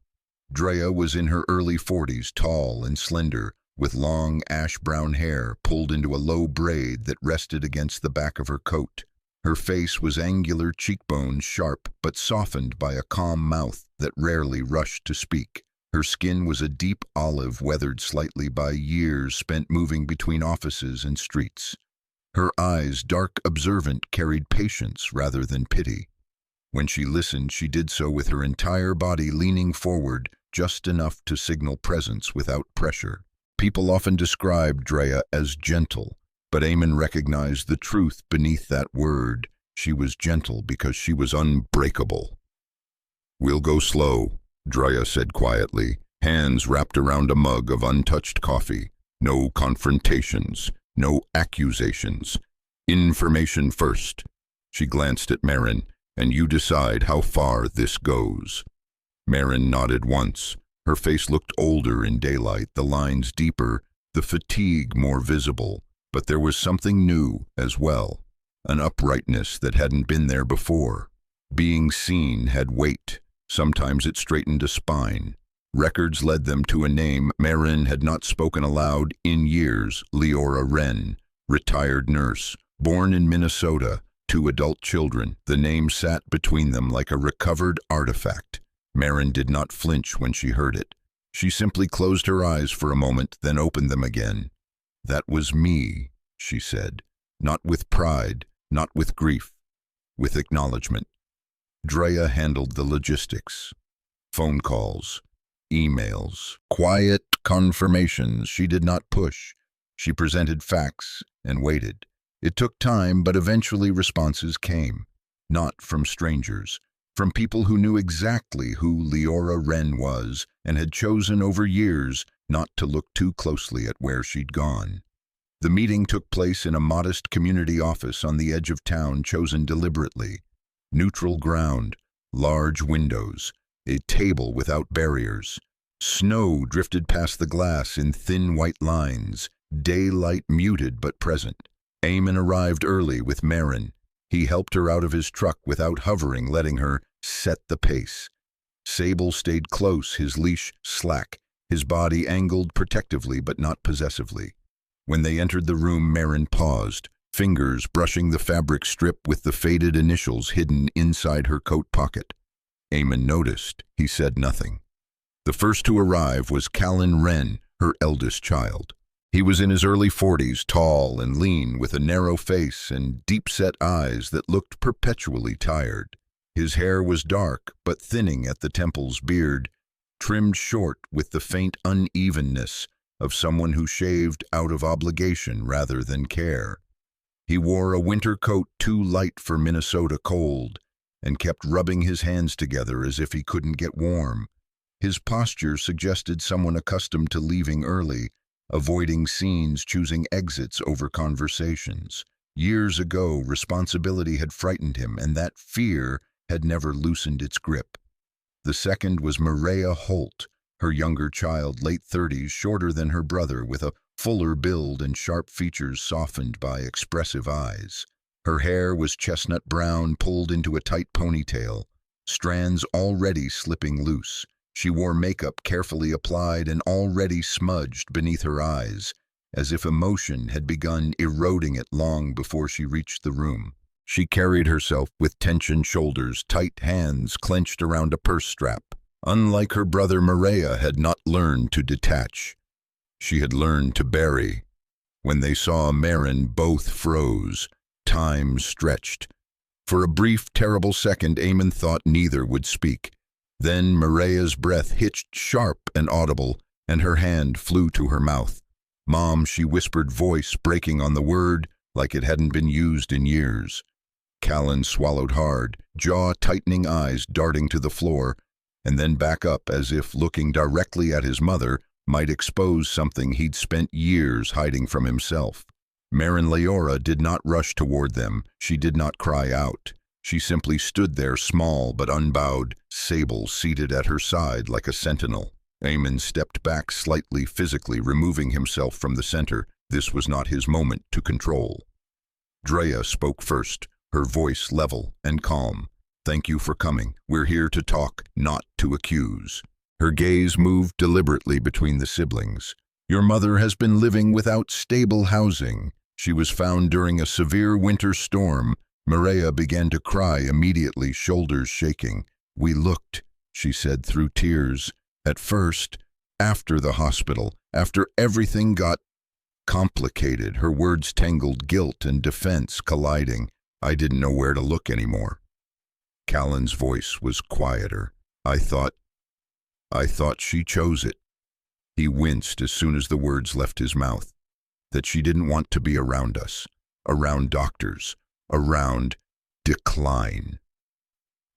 Drea was in her early 40s, tall and slender, with long ash-brown hair pulled into a low braid that rested against the back of her coat. Her face was angular, cheekbones sharp, but softened by a calm mouth that rarely rushed to speak. Her skin was a deep olive, weathered slightly by years spent moving between offices and streets. Her eyes, dark, observant, carried patience rather than pity. When she listened, she did so with her entire body leaning forward, just enough to signal presence without pressure. People often described Drea as gentle, but Eamon recognized the truth beneath that word. She was gentle because she was unbreakable. "We'll go slow," Drea said quietly, hands wrapped around a mug of untouched coffee. "No confrontations, no accusations. Information first." She glanced at Marin. "And you decide how far this goes." Marin nodded once. Her face looked older in daylight, the lines deeper, the fatigue more visible. But there was something new as well, an uprightness that hadn't been there before. Being seen had weight. Sometimes it straightened a spine. Records led them to a name Marin had not spoken aloud in years: Leora Wren, retired nurse, born in Minnesota, 2 adult children. The name sat between them like a recovered artifact. Marin did not flinch when she heard it. She simply closed her eyes for a moment, then opened them again. "That was me," she said, not with pride, not with grief, with acknowledgement. Drea handled the logistics. Phone calls, emails, quiet confirmations. She did not push. She presented facts and waited. It took time, but eventually responses came. Not from strangers, from people who knew exactly who Leora Wren was and had chosen over years not to look too closely at where she'd gone. The meeting took place in a modest community office on the edge of town, chosen deliberately. Neutral ground, large windows, a table without barriers. Snow drifted past the glass in thin white lines, daylight muted but present. Eamon arrived early with Marin. He helped her out of his truck without hovering, letting her set the pace. Sable stayed close, his leash slack, his body angled protectively but not possessively. When they entered the room, Marin paused, fingers brushing the fabric strip with the faded initials hidden inside her coat pocket. Eamon noticed. He said nothing. The first to arrive was Callan Wren, her eldest child. He was in his early 40s, tall and lean, with a narrow face and deep-set eyes that looked perpetually tired. His hair was dark, but thinning at the temples, beard trimmed short with the faint unevenness of someone who shaved out of obligation rather than care. He wore a winter coat too light for Minnesota cold and kept rubbing his hands together as if he couldn't get warm. His posture suggested someone accustomed to leaving early, avoiding scenes, choosing exits over conversations. Years ago, responsibility had frightened him, and that fear had never loosened its grip. The second was Maria Holt, her younger child, late 30s, shorter than her brother, with a fuller build and sharp features softened by expressive eyes. Her hair was chestnut brown, pulled into a tight ponytail, strands already slipping loose. She wore makeup carefully applied and already smudged beneath her eyes, as if emotion had begun eroding it long before she reached the room. She carried herself with tensioned shoulders, tight hands clenched around a purse strap. Unlike her brother, Maria had not learned to detach. She had learned to bury. When they saw Marin, both froze. Time stretched. For a brief, terrible second, Eamon thought neither would speak. Then Maria's breath hitched sharp and audible, and her hand flew to her mouth. "Mom," she whispered, voice breaking on the word like it hadn't been used in years. Callan swallowed hard, jaw tightening, eyes darting to the floor, and then back up as if looking directly at his mother might expose something he'd spent years hiding from himself. Marin Leora did not rush toward them. She did not cry out. She simply stood there, small but unbowed, Sable seated at her side like a sentinel. Eamon stepped back slightly, physically removing himself from the center. This was not his moment to control. Drea spoke first, her voice level and calm. "Thank you for coming. We're here to talk, not to accuse." Her gaze moved deliberately between the siblings. "Your mother has been living without stable housing. She was found during a severe winter storm." Maria began to cry immediately, shoulders shaking. "We looked," she said through tears. "At first, after the hospital, after everything got complicated." Her words tangled, guilt and defense colliding. "I didn't know where to look anymore." Callan's voice was quieter. I thought she chose it." He winced as soon as the words left his mouth. "That she didn't want to be around us, around doctors, around decline."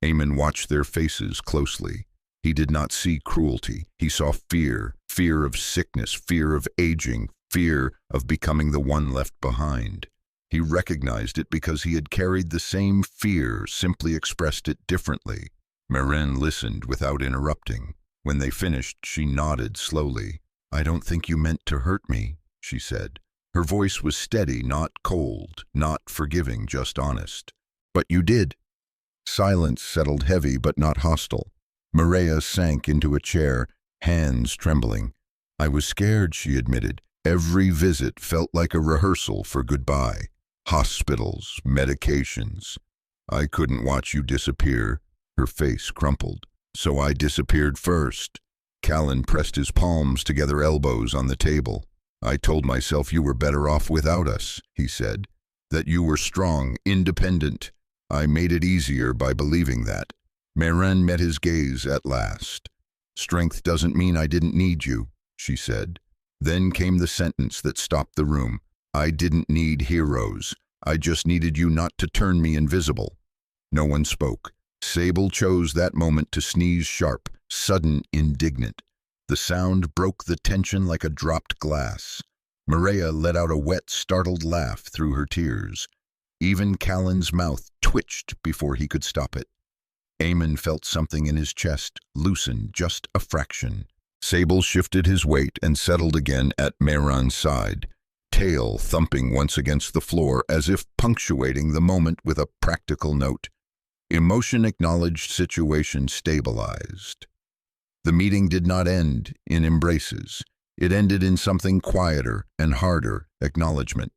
Eamon watched their faces closely. He did not see cruelty. He saw fear, fear of sickness, fear of aging, fear of becoming the one left behind. He recognized it because he had carried the same fear, simply expressed it differently. Marin listened without interrupting. When they finished, she nodded slowly. "I don't think you meant to hurt me," she said. Her voice was steady, not cold, not forgiving, just honest. "But you did." Silence settled, heavy but not hostile. Maria sank into a chair, hands trembling. "I was scared," she admitted. "Every visit felt like a rehearsal for goodbye. Hospitals, medications. I couldn't watch you disappear." Her face crumpled. "So I disappeared first." Callan pressed his palms together, elbows on the table. "I told myself you were better off without us," he said. "That you were strong, independent. I made it easier by believing that." Marin met his gaze at last. "Strength doesn't mean I didn't need you," she said. Then came the sentence that stopped the room. "I didn't need heroes. I just needed you not to turn me invisible." No one spoke. Sable chose that moment to sneeze sharp, sudden, indignant. The sound broke the tension like a dropped glass. Maria let out a wet, startled laugh through her tears. Even Callan's mouth twitched before he could stop it. Eamon felt something in his chest loosen just a fraction. Sable shifted his weight and settled again at Marin's side, tail thumping once against the floor as if punctuating the moment with a practical note. Emotion acknowledged, situation stabilized. The meeting did not end in embraces. It ended in something quieter and harder, acknowledgement.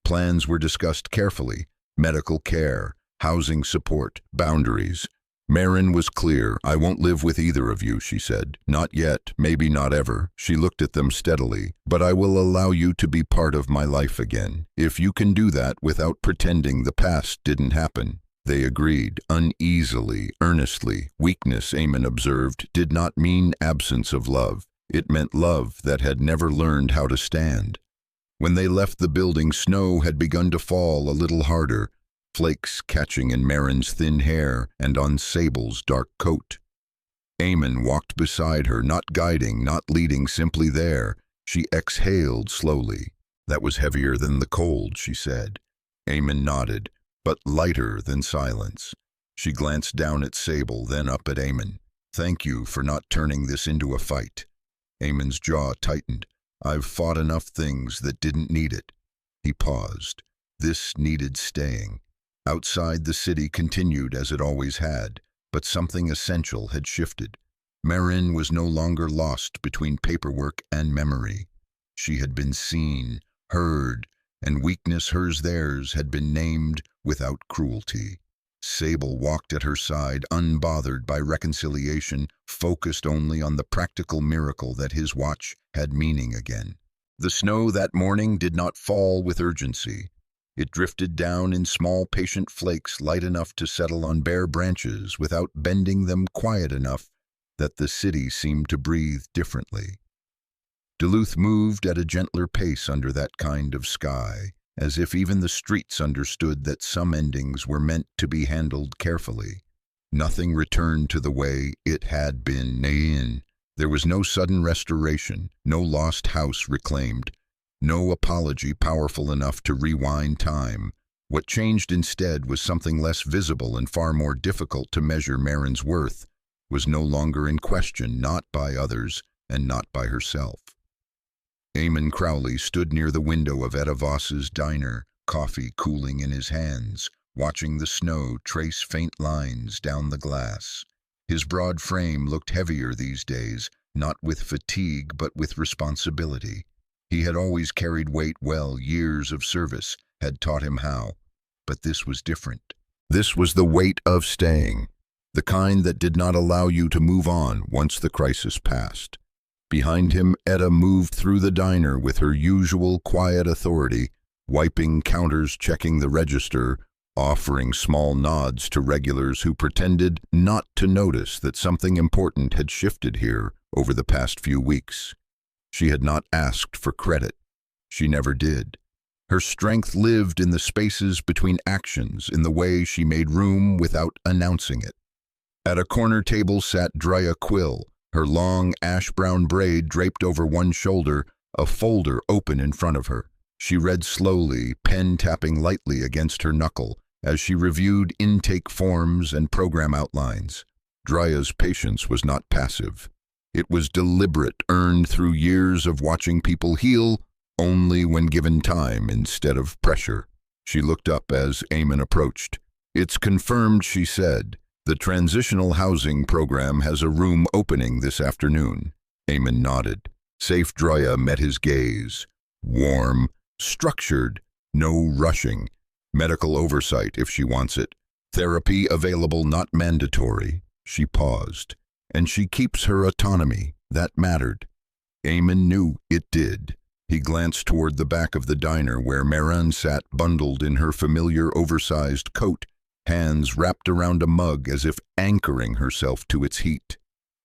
Plans were discussed carefully: medical care, housing support, boundaries. Marin was clear. "I won't live with either of you," she said. "Not yet, maybe not ever." She looked at them steadily. "But I will allow you to be part of my life again, if you can do that without pretending the past didn't happen." They agreed, uneasily, earnestly. Weakness, Eamon observed, did not mean absence of love. It meant love that had never learned how to stand. When they left the building, snow had begun to fall a little harder, flakes catching in Marin's thin hair and on Sable's dark coat. Eamon walked beside her, not guiding, not leading, simply there. She exhaled slowly. "That was heavier than the cold," she said. Eamon nodded, but lighter than silence. She glanced down at Sable, then up at Eamon. "Thank you for not turning this into a fight." Eamon's jaw tightened. "I've fought enough things that didn't need it." He paused. This needed staying. Outside, the city continued as it always had, but something essential had shifted. Marin was no longer lost between paperwork and memory. She had been seen, heard, and weakness, hers, theirs, had been named without cruelty. Sable walked at her side, unbothered by reconciliation, focused only on the practical miracle that his watch had meaning again. The snow that morning did not fall with urgency. It drifted down in small, patient flakes, light enough to settle on bare branches without bending them, quiet enough that the city seemed to breathe differently. Duluth moved at a gentler pace under that kind of sky, as if even the streets understood that some endings were meant to be handled carefully. Nothing returned to the way it had been. There was no sudden restoration, no lost house reclaimed, no apology powerful enough to rewind time. What changed instead was something less visible and far more difficult to measure. Marin's worth was no longer in question, not by others and not by herself. Eamon Crowley stood near the window of Etta Voss's diner, coffee cooling in his hands, watching the snow trace faint lines down the glass. His broad frame looked heavier these days, not with fatigue but with responsibility. He had always carried weight well. Years of service had taught him how. But this was different. This was the weight of staying, the kind that did not allow you to move on once the crisis passed. Behind him, Etta moved through the diner with her usual quiet authority, wiping counters, checking the register, offering small nods to regulars who pretended not to notice that something important had shifted here over the past few weeks. She had not asked for credit. She never did. Her strength lived in the spaces between actions, in the way she made room without announcing it. At a corner table sat Drea Quill, her long ash-brown braid draped over one shoulder, a folder open in front of her. She read slowly, pen tapping lightly against her knuckle, as she reviewed intake forms and program outlines. Drea's patience was not passive. It was deliberate, earned through years of watching people heal only when given time instead of pressure. She looked up as Eamon approached. "It's confirmed," she said. "The transitional housing program has a room opening this afternoon." Eamon nodded. Safe Drea met his gaze. Warm, structured, no rushing. Medical oversight if she wants it. Therapy available, not mandatory. She paused. "And she keeps her autonomy." That mattered. Eamon knew it did. He glanced toward the back of the diner where Marin sat bundled in her familiar oversized coat, hands wrapped around a mug as if anchoring herself to its heat.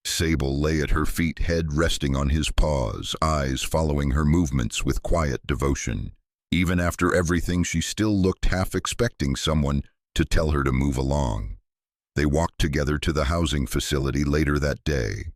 Sable lay at her feet, head resting on his paws, eyes following her movements with quiet devotion. Even after everything, she still looked half expecting someone to tell her to move along. They walked together to the housing facility later that day.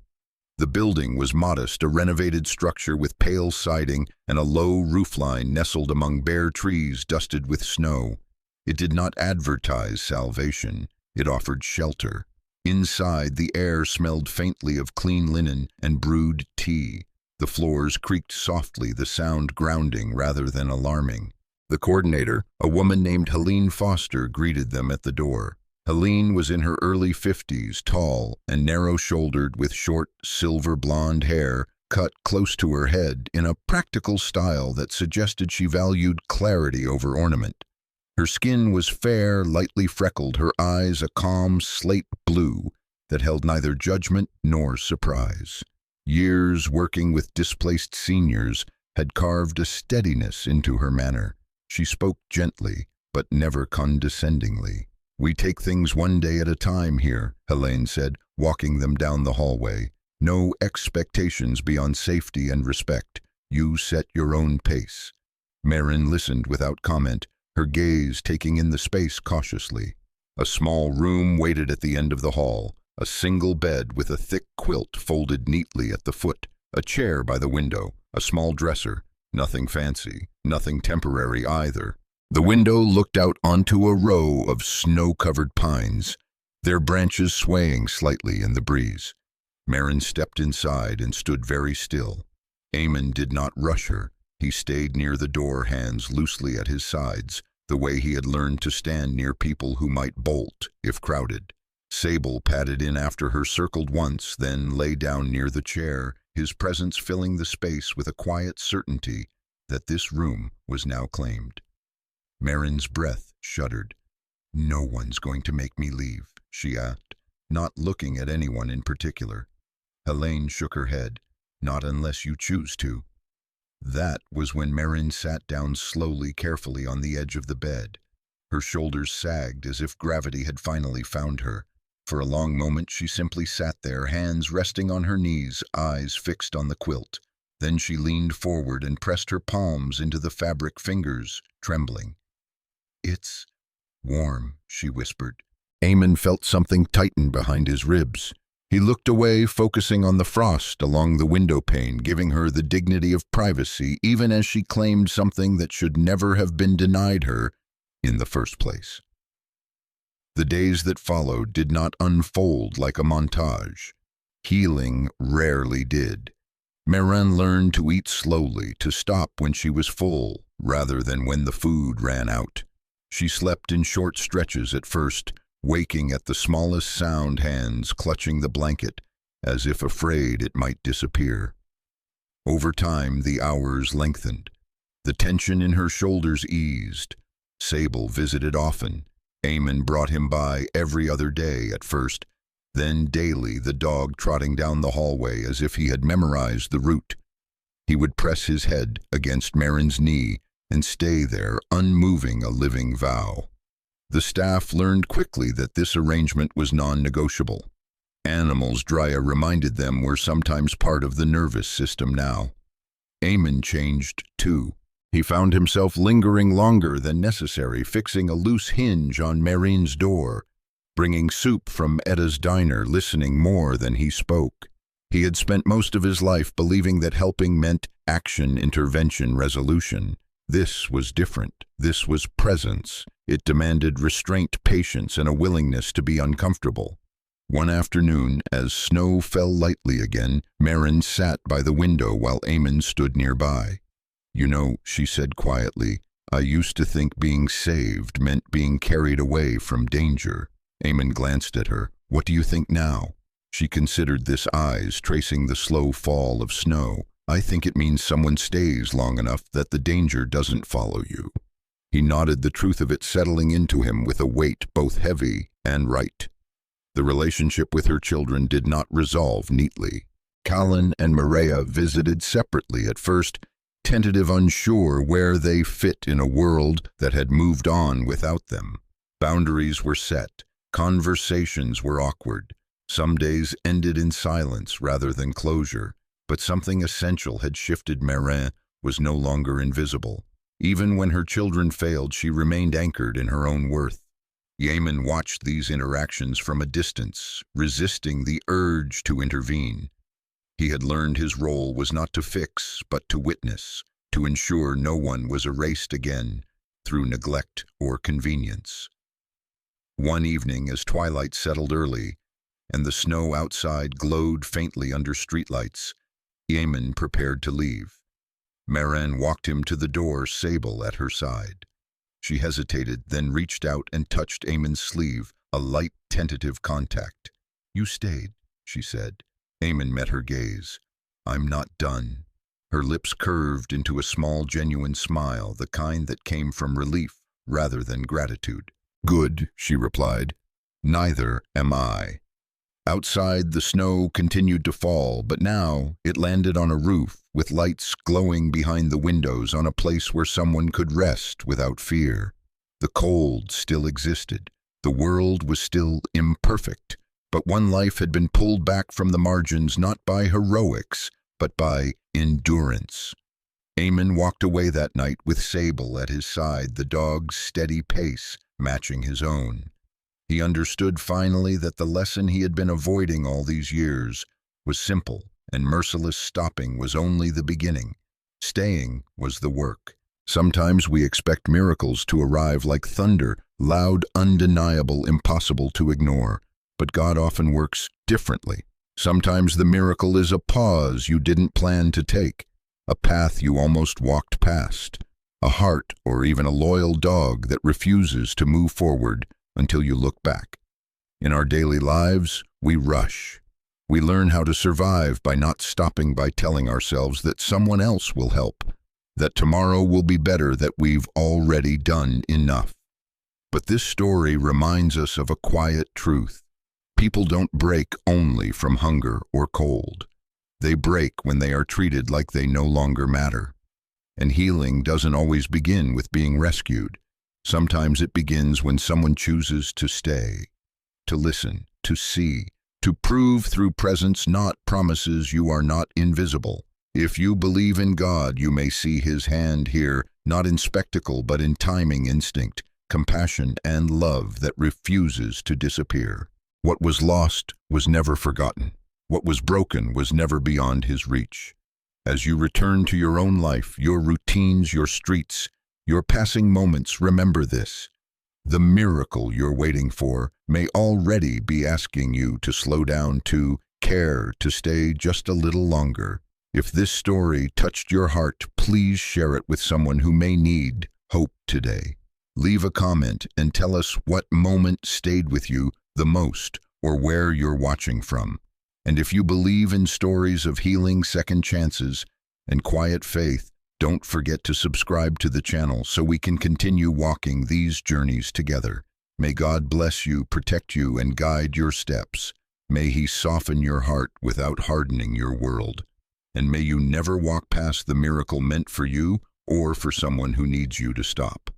The building was modest, a renovated structure with pale siding and a low roofline nestled among bare trees dusted with snow. It did not advertise salvation. It offered shelter. Inside, the air smelled faintly of clean linen and brewed tea. The floors creaked softly, the sound grounding rather than alarming. The coordinator, a woman named Helene Foster, greeted them at the door. Helene was in her early 50s, tall and narrow-shouldered with short, silver blonde hair cut close to her head in a practical style that suggested she valued clarity over ornament. Her skin was fair, lightly freckled, her eyes a calm slate blue that held neither judgment nor surprise. Years working with displaced seniors had carved a steadiness into her manner. She spoke gently, but never condescendingly. "We take things one day at a time here," Helene said, walking them down the hallway. "No expectations beyond safety and respect. You set your own pace." Marin listened without comment, her gaze taking in the space cautiously. A small room waited at the end of the hall, a single bed with a thick quilt folded neatly at the foot, a chair by the window, a small dresser. Nothing fancy, nothing temporary either. The window looked out onto a row of snow-covered pines, their branches swaying slightly in the breeze. Marin stepped inside and stood very still. Eamon did not rush her. He stayed near the door, hands loosely at his sides, the way he had learned to stand near people who might bolt if crowded. Sable padded in after her, circled once, then lay down near the chair, his presence filling the space with a quiet certainty that this room was now claimed. Marin's breath shuddered. "No one's going to make me leave," she asked, not looking at anyone in particular. Helene shook her head. "Not unless you choose to." That was when Marin sat down slowly, carefully on the edge of the bed. Her shoulders sagged as if gravity had finally found her. For a long moment she simply sat there, hands resting on her knees, eyes fixed on the quilt. Then she leaned forward and pressed her palms into the fabric, fingers trembling. "It's warm," she whispered. Eamon felt something tighten behind his ribs. He looked away, focusing on the frost along the window pane, giving her the dignity of privacy, even as she claimed something that should never have been denied her in the first place. The days that followed did not unfold like a montage. Healing rarely did. Marin learned to eat slowly, to stop when she was full, rather than when the food ran out. She slept in short stretches at first, waking at the smallest sound, hands clutching the blanket, as if afraid it might disappear. Over time, the hours lengthened. The tension in her shoulders eased. Sable visited often. Eamon brought him by every other day at first, then daily, the dog trotting down the hallway as if he had memorized the route. He would press his head against Marin's knee and stay there, unmoving, a living vow. The staff learned quickly that this arrangement was non-negotiable. Animals, Dryia reminded them, were sometimes part of the nervous system now. Eamon changed too. He found himself lingering longer than necessary, fixing a loose hinge on Marin's door, bringing soup from Edda's diner, listening more than he spoke. He had spent most of his life believing that helping meant action, intervention, resolution. This was different. This was presence. It demanded restraint, patience, and a willingness to be uncomfortable. One afternoon, as snow fell lightly again, Marin sat by the window while Eamon stood nearby. "You know," she said quietly, "I used to think being saved meant being carried away from danger." Eamon glanced at her. "What do you think now?" She considered this, eyes tracing the slow fall of snow. "I think it means someone stays long enough that the danger doesn't follow you." He nodded, the truth of it settling into him with a weight both heavy and right. The relationship with her children did not resolve neatly. Callan and Maria visited separately at first, tentative, unsure where they fit in a world that had moved on without them. Boundaries were set. Conversations were awkward. Some days ended in silence rather than closure, but something essential had shifted. Marin was no longer invisible. Even when her children failed, she remained anchored in her own worth. Eamon watched these interactions from a distance, resisting the urge to intervene. He had learned his role was not to fix, but to witness, to ensure no one was erased again through neglect or convenience. One evening, as twilight settled early and the snow outside glowed faintly under streetlights, Eamon prepared to leave. Marin walked him to the door, Sable at her side. She hesitated, then reached out and touched Eamon's sleeve, a light, tentative contact. "You stayed," she said. Eamon met her gaze. "I'm not done." Her lips curved into a small, genuine smile, the kind that came from relief rather than gratitude. "Good," she replied. "Neither am I." Outside, the snow continued to fall, but now it landed on a roof with lights glowing behind the windows on a place where someone could rest without fear. The cold still existed. The world was still imperfect, but one life had been pulled back from the margins not by heroics, but by endurance. Eamon walked away that night with Sable at his side, the dog's steady pace matching his own. He understood finally that the lesson he had been avoiding all these years was simple, and merciless stopping was only the beginning. Staying was the work. Sometimes we expect miracles to arrive like thunder, loud, undeniable, impossible to ignore. But God often works differently. Sometimes the miracle is a pause you didn't plan to take, a path you almost walked past, a heart or even a loyal dog that refuses to move forward until you look back. In our daily lives, we rush. We learn how to survive by not stopping, by telling ourselves that someone else will help, that tomorrow will be better, that we've already done enough. But this story reminds us of a quiet truth. People don't break only from hunger or cold. They break when they are treated like they no longer matter. And healing doesn't always begin with being rescued. Sometimes it begins when someone chooses to stay, to listen, to see, to prove through presence, not promises, you are not invisible. If you believe in God, you may see His hand here, not in spectacle, but in timing, instinct, compassion, and love that refuses to disappear. What was lost was never forgotten. What was broken was never beyond His reach. As you return to your own life, your routines, your streets, your passing moments, remember this. The miracle you're waiting for may already be asking you to slow down, to care, to stay just a little longer. If this story touched your heart, please share it with someone who may need hope today. Leave a comment and tell us what moment stayed with you the most or where you're watching from. And if you believe in stories of healing, second chances, and quiet faith, don't forget to subscribe to the channel so we can continue walking these journeys together. May God bless you, protect you, and guide your steps. May He soften your heart without hardening your world. And may you never walk past the miracle meant for you or for someone who needs you to stop.